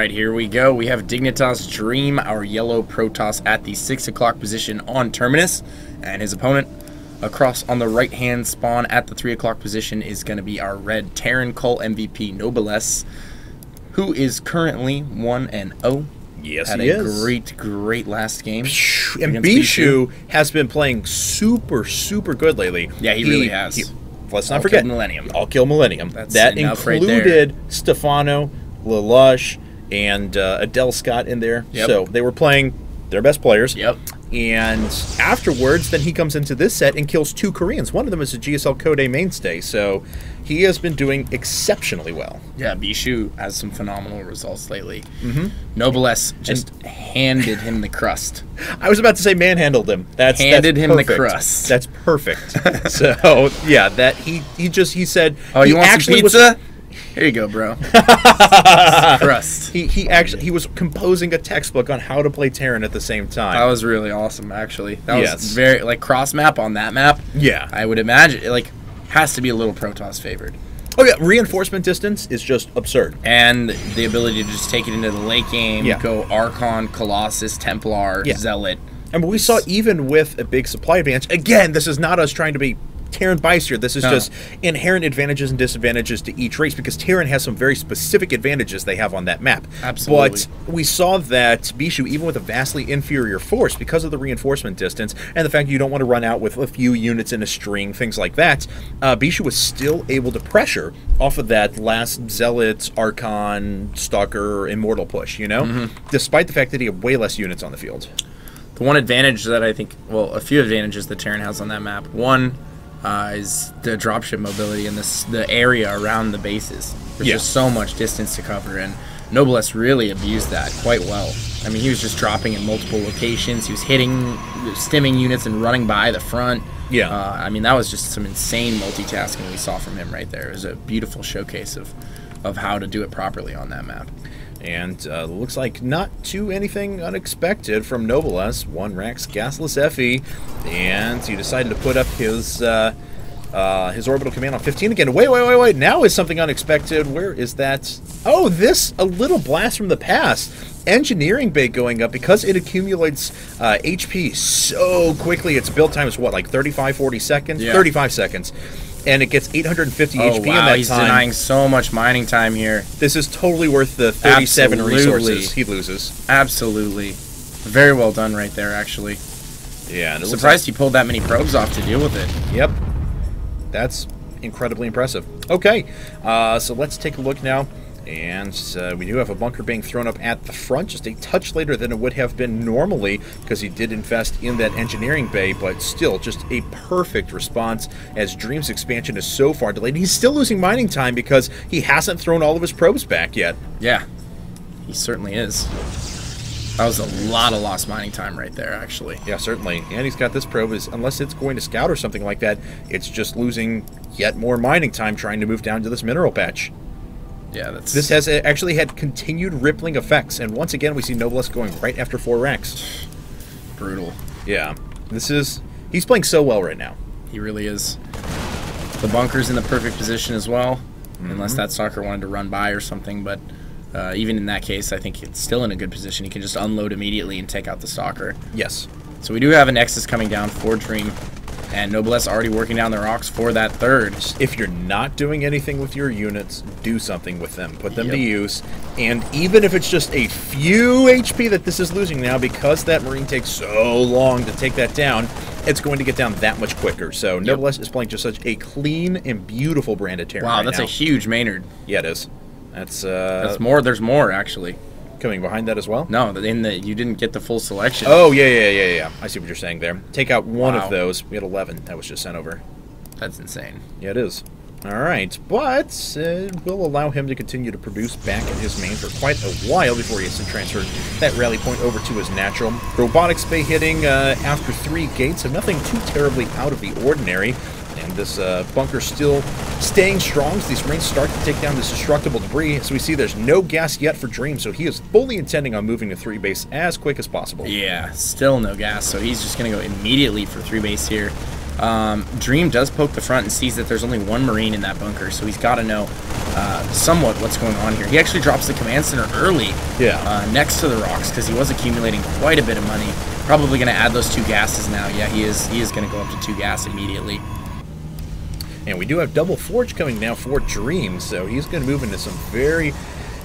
right, here we go. We have Dignitas Dream, our yellow Protoss, at the 6 o'clock position on Terminus. And his opponent across on the right-hand spawn at the 3 o'clock position is going to be our red Terran coLMVP Noblesse, who is currently 1-0. Yes, had he a is. great last game. And Bishu has been playing super good lately. Yeah, he really has. Let's not forget Millennium. All Kill Millennium. That's that enough right included Stefano, Lelouch, and Adele Scott in there. Yep. So they were playing their best players. Yep. And afterwards, then he comes into this set and kills 2 Koreans. One of them is a GSL Code A mainstay. So he has been doing exceptionally well. Yeah, Bishu has some phenomenal results lately. Noblesse just handed him the crust. I was about to say manhandled him. That's handed him perfect. the crust. That's perfect. So yeah, that he said. Oh, you want actually some pizza? Here you go, bro. Crust. He was composing a textbook on how to play Terran at the same time. That was really awesome, actually. That was very, like, cross map on that map. Yeah, I would imagine, like, has to be a little Protoss favored. Oh yeah, reinforcement distance is just absurd, and the ability to just take it into the late game, go Archon, Colossus, Templar, Zealot. And we saw even with a big supply advantage. Again, this is not us trying to be Terran biased here. This is just inherent advantages and disadvantages to each race, because Terran has some very specific advantages they have on that map. Absolutely. But we saw that Bishu, even with a vastly inferior force, because of the reinforcement distance and the fact you don't want to run out with a few units in a string, things like that, Bishu was still able to pressure off of that last Zealot, Archon, Stalker, Immortal push, you know? Despite the fact that he had way less units on the field. The one advantage that I think, well, a few advantages that Terran has on that map. One, is the dropship mobility and the area around the bases. There's just so much distance to cover, and Noblesse really abused that quite well. I mean, he was just dropping in multiple locations. He was hitting, stimming units and running by the front. Yeah. I mean, that was just some insane multitasking we saw from him right there. It was a beautiful showcase of how to do it properly on that map. And looks like not too anything unexpected from Noblesse. 1 Rax Gasless FE, and he decided to put up his orbital command on 15 again. Wait! Now is something unexpected. Where is that? Oh, a little blast from the past. Engineering bay going up because it accumulates HP so quickly. Its build time is what, like 35-40 seconds? Yeah. 35 seconds. And it gets 850 HP in that time. He's denying so much mining time here. This is totally worth the 37 resources he loses. Absolutely. Very well done right there, actually. Yeah. And surprised he pulled that many probes off to deal with it. Yep. That's incredibly impressive. Okay, so let's take a look now. And we do have a bunker being thrown up at the front, just a touch later than it would have been normally, because he did invest in that engineering bay, but still just a perfect response, as Dream's expansion is so far delayed. He's still losing mining time because he hasn't thrown all of his probes back yet. Yeah, he certainly is. That was a lot of lost mining time right there, actually. Yeah, certainly. And he's got this probe, unless it's going to scout or something like that, it's just losing yet more mining time trying to move down to this mineral patch. Yeah, this has actually had continued rippling effects, and once again we see Noblesse going right after 4 Rax. Brutal. Yeah, he's playing so well right now. He really is. The bunker's in the perfect position as well, unless that stalker wanted to run by or something, but even in that case, I think it's still in a good position. He can just unload immediately and take out the stalker. Yes. So we do have a Nexus coming down for Dream, and Noblesse already working down the rocks for that 3rd. If you're not doing anything with your units, do something with them. Put them to use. And even if it's just a few HP that this is losing now, because that Marine takes so long to take that down, it's going to get down that much quicker. So Noblesse is playing just such a clean and beautiful branded Terran. Wow, that's a huge Maynard. Yeah, it is. That's more. There's more, actually. Coming behind that as well? No, you didn't get the full selection. Oh, yeah. I see what you're saying there. Take out one of those. We had 11 that was just sent over. That's insane. Yeah, it is. All right, but we'll allow him to continue to produce back in his main for quite a while before he has to transfer that rally point over to his natural. Robotics bay hitting after 3 gates, so nothing too terribly out of the ordinary. And this bunker still staying strong as these Marines start to take down this destructible debris. So we see there's no gas yet for Dream, so he is fully intending on moving to 3 base as quick as possible. Yeah, still no gas, so he's just going to go immediately for 3 base here. Dream does poke the front and sees that there's only 1 Marine in that bunker, so he's got to know somewhat what's going on here. He actually drops the command center early, next to the rocks, because he was accumulating quite a bit of money. Probably going to add those 2 gases now. Yeah, he is going to go up to 2 gas immediately. And we do have double forge coming now for Dream, so he's going to move into some very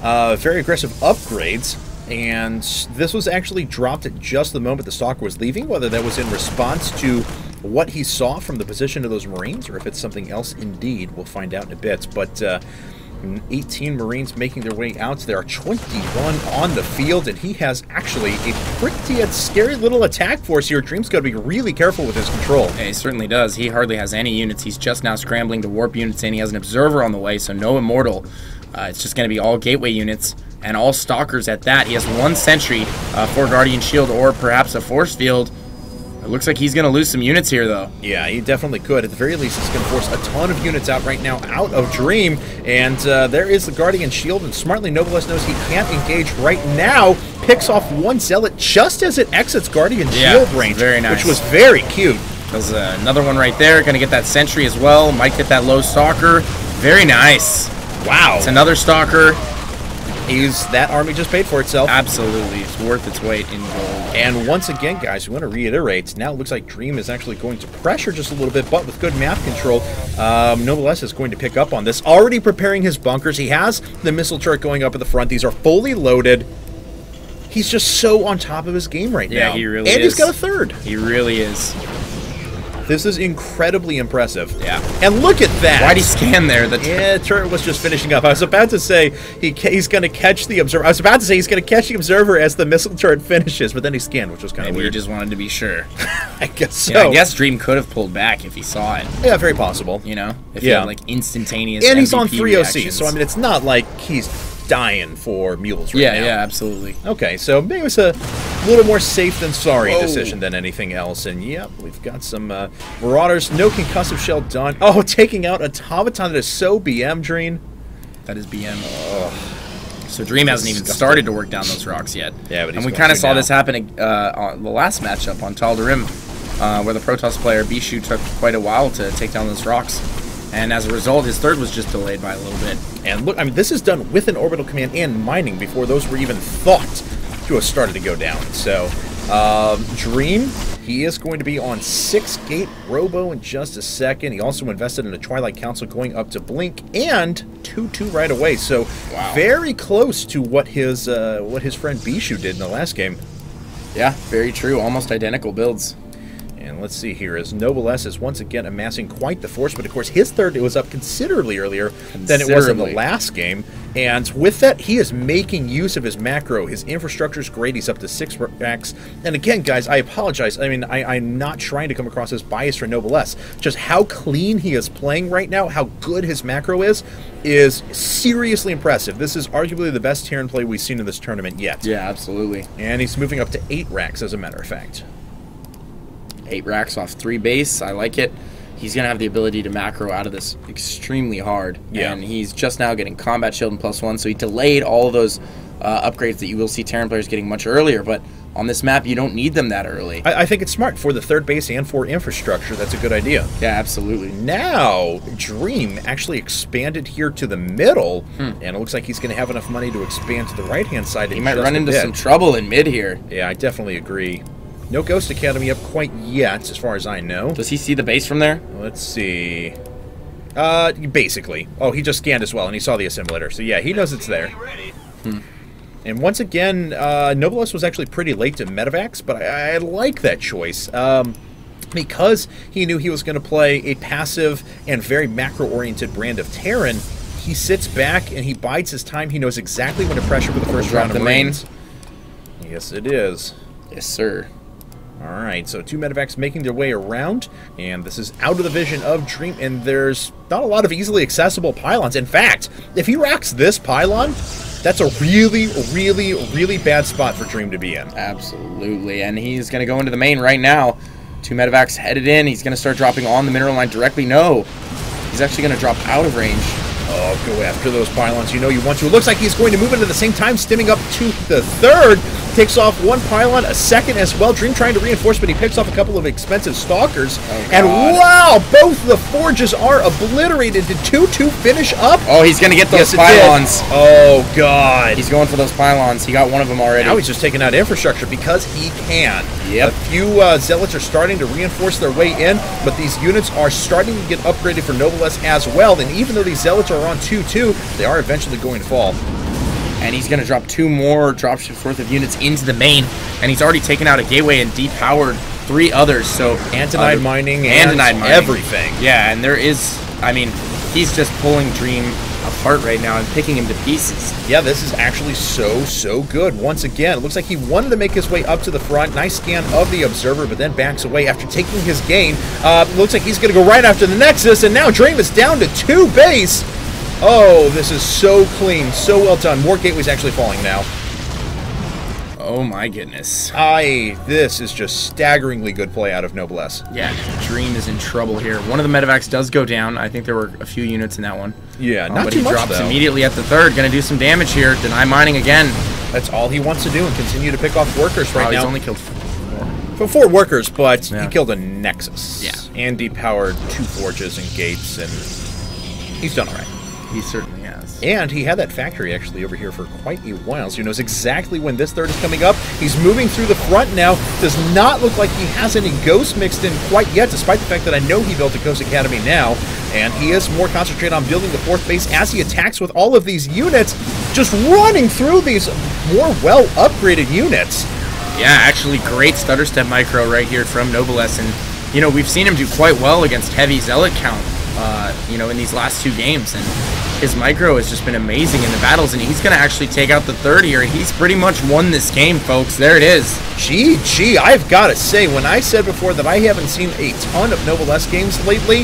aggressive upgrades. And this was actually dropped at just the moment the stalker was leaving, whether that was in response to what he saw from the position of those Marines, or if it's something else indeed. We'll find out in a bit. But 18 Marines making their way out. There are 21 on the field, and he has actually a pretty scary little attack force here. Dream's got to be really careful with his control. Yeah, he certainly does. He hardly has any units. He's just now scrambling to warp units in. He has an observer on the way, so no immortal. It's just going to be all gateway units and all stalkers at that. He has 1 sentry for Guardian Shield or perhaps a force field. It looks like he's going to lose some units here, though. Yeah, he definitely could. At the very least, it's going to force a ton of units out right now out of Dream. And there is the Guardian Shield, and smartly, Noblesse knows he can't engage right now. Picks off 1 Zealot just as it exits Guardian Shield range, very nice. Which was very cute. There's another one right there. Going to get that sentry as well. Might get that low stalker. Very nice. Wow. It's another stalker. That army just paid for itself. Absolutely. It's worth its weight in gold. And once again, guys, we want to reiterate, now it looks like Dream is actually going to pressure just a little bit, but with good map control, Noblesse is going to pick up on this. Already preparing his bunkers. He has the missile turret going up at the front. These are fully loaded. He's just so on top of his game right now. Yeah, he really is. And he's got a 3rd. He really is. This is incredibly impressive. Yeah. And look at that. Why'd he scan there? Yeah, the turret was just finishing up. I was about to say he's going to catch the observer. I was about to say he's going to catch the observer as the missile turret finishes, but then he scanned, which was kind of weird. He just wanted to be sure. I guess so. Yeah, I guess Dream could have pulled back if he saw it. Yeah, very possible. You know? If he had, like, instantaneous And MVP he's on 3 reactions. OC, so, I mean, it's not like he's dying for mules right now. Yeah, absolutely. Okay, so maybe it was a little more safe than sorry decision than anything else. And yep, we've got some Marauders. No concussive shell done. Oh, taking out Automaton. That is so BM, Dream. That is BM. So Dream hasn't even started to work down those rocks yet. Yeah, but and we kind of saw this happen on the last matchup on Tal'Darim, where the Protoss player Bishu took quite a while to take down those rocks. And as a result, his 3rd was just delayed by a little bit. And look, I mean, this is done with an orbital command and mining before those were even thought to have started to go down. So, Dream, he is going to be on 6-gate Robo in just a second. He also invested in a Twilight Council going up to Blink and 2-2 right away. So, very close to what his friend Bishu did in the last game. Yeah, very true. Almost identical builds. And let's see here, as Noblesse is once again amassing quite the force, but of course his 3rd, it was up considerably earlier than it was in the last game. And with that, he is making use of his macro. His infrastructure is great. He's up to 6 racks. And again, guys, I apologize. I mean, I'm not trying to come across as biased for Noblesse. Just how clean he is playing right now, how good his macro is seriously impressive. This is arguably the best Terran play we've seen in this tournament yet. Yeah, absolutely. And he's moving up to 8 racks, as a matter of fact. 8 racks off 3 base. I like it. He's going to have the ability to macro out of this extremely hard. Yeah. And he's just now getting combat shield and +1, so he delayed all of those upgrades that you will see Terran players getting much earlier. But on this map, you don't need them that early. I think it's smart for the 3rd base and for infrastructure. That's a good idea. Yeah, absolutely. Now, Dream actually expanded here to the middle, and it looks like he's going to have enough money to expand to the right-hand side. He might run into some trouble in mid here. Yeah, I definitely agree. No Ghost Academy up quite yet, as far as I know. Does he see the base from there? Let's see. Basically. Oh, he just scanned as well, and he saw the assimilator. So yeah, he knows it's there. And once again, Noblesse was actually pretty late to medevacs, but I like that choice. Because he knew he was going to play a passive and very macro-oriented brand of Terran, he sits back and he bides his time. He knows exactly when to pressure for the first round of Marines. Yes, it is. Yes, sir. Alright, so 2 medevacs making their way around, and this is out of the vision of Dream, and there's not a lot of easily accessible pylons. In fact, if he rocks this pylon, that's a really, really, really bad spot for Dream to be in. Absolutely, and he's going to go into the main right now. 2 medevacs headed in. He's going to start dropping on the mineral line directly. No, he's actually going to drop out of range. Oh, go after those pylons. You know you want to. It looks like he's going to move in at the same time, stimming up to the 3rd. takes off one pylon, a second as well. Dream trying to reinforce, but he picks off a couple of expensive stalkers. And wow, both the forges are obliterated. Did 2-2 finish up? Oh, he's going to get those pylons. Oh, God. He's going for those pylons. He got one of them already. Now he's just taking out infrastructure because he can. Yep. A few zealots are starting to reinforce their way in, but these units are starting to get upgraded for Noblesse as well. And even though these zealots are on 2-2, they are eventually going to fall. And he's going to drop 2 more dropships worth of units into the main. And he's already taken out a gateway and depowered 3 others. So Antonide mining and everything. Yeah, and there is, I mean, he's just pulling Dream apart right now and picking him to pieces. Yeah, this is actually so good. Once again, it looks like he wanted to make his way up to the front. Nice scan of the observer, but then backs away after taking his gain. Looks like he's going to go right after the Nexus, and now Dream is down to 2 base. Oh, this is so clean, so well done. More gateways actually falling now. Oh my goodness. This is just staggeringly good play out of Noblesse. Yeah, Dream is in trouble here. One of the medevacs does go down. I think there were a few units in that one. Yeah, not but too he much, drops though. Immediately at the 3rd. Going to do some damage here. Deny mining again. That's all he wants to do and continue to pick off workers right now. He's only killed 4. 4 workers, but he killed a Nexus. Yeah. And depowered 2 forges and gates, and he's done all right. He certainly has. And he had that factory actually over here for quite a while, so he knows exactly when this 3rd is coming up. He's moving through the front now. Does not look like he has any ghosts mixed in quite yet, despite the fact that I know he built a Ghost Academy now. And he is more concentrated on building the 4th base as he attacks with all of these units, just running through these more well-upgraded units. Yeah, actually great stutter step micro right here from Noblesse. And, you know, we've seen him do quite well against heavy zealot count, you know, in these last 2 games. And his micro has just been amazing in the battles, and he's going to actually take out the 3rd here. He's pretty much won this game, folks. There it is. GG, I've got to say, when I said before that I haven't seen a ton of Noblesse games lately,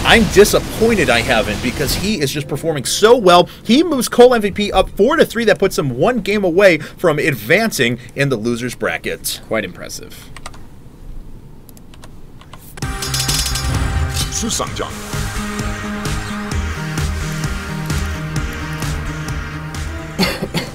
I'm disappointed I haven't, because he is just performing so well. He moves coLMVP up 4-3. That puts him 1 game away from advancing in the losers bracket. Quite impressive. 是上将。